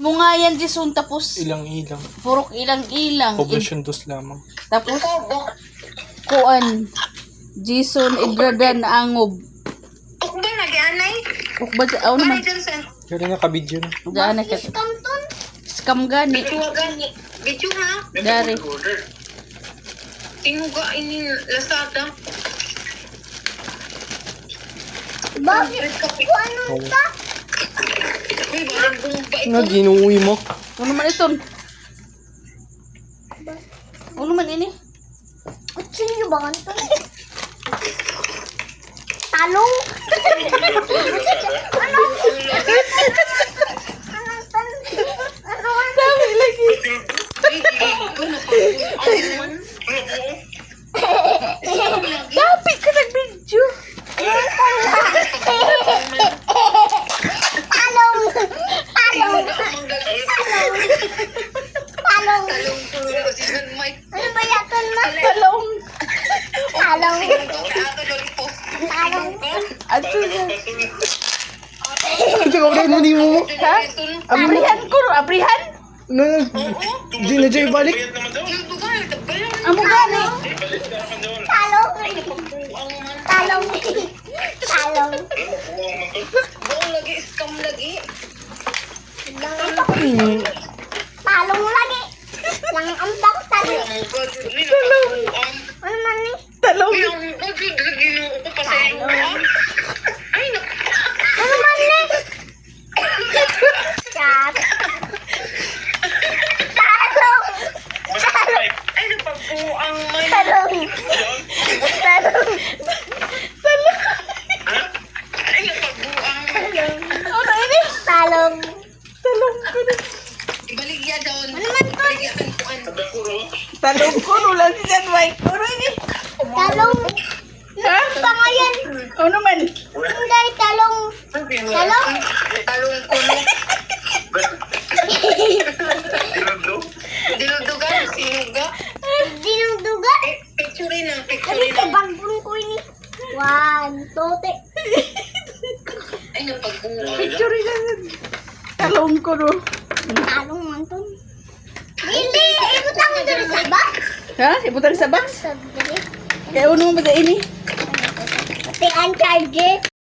mo nga yan, Jason, tapos Ilang-ilang. purok ilang-ilang. Poblasyon dos lamang. Tapos, kuan, Jason Idradan Angob. Ukba na, gianay. Ukba, aw naman. Kaya nga kabidyo na. Daan na ka. Scam gani. Video gani. Video ha. Dari. Tinuga ini Lazada. Bakit? Ano Oo. ba? Uy, barang bumba ito. Nga ginuwi mo. Ano naman ito? Ano naman ini? Kutsilyo ba nga ito? Talong? Ano? Ano? Dami lagi. Uy, ito na pag-uwan. Dapat ka nag-video. Talong! Talong! Talong! Talong tulo si John Mike. Ano ba yaton mo? Talong. Talong! Ato lolipop. Talong! Ato na. Ito ka mo ni mo. Ha? Abrihan ko. Abrihan? Na, di na dyan ibalik. Amo gani. Talong! Talong! Talong! Buong lagi, scam lagi. Talong lagi! Lang ang bang talong! Ano man ni? Talong. Ano man ni? Chat! Talong! Talong! Talong! Talong! Ano ini? Talong! Talong ko na. Ibaligya daw. Ano man to? Ibaligya kan kuan. Talong ko. Nulang si John Mike. Ano ini? Talong! Ha? Pangayan! Ano naman? Hindi, talong! Talong! Talong kulo. Dinudugan, sinuga. Dinuduga! Picture na, Ano picture ito? na. Bagbun ko ini. One, two, three. Ay, napagbuwan. Picture na. Talong ko no. Talong man to. Hindi! Ibutang mo dito sa box. Ha? Ibutan sa box? Sabi. Kaya ano mo ba ini? Pati ang charger.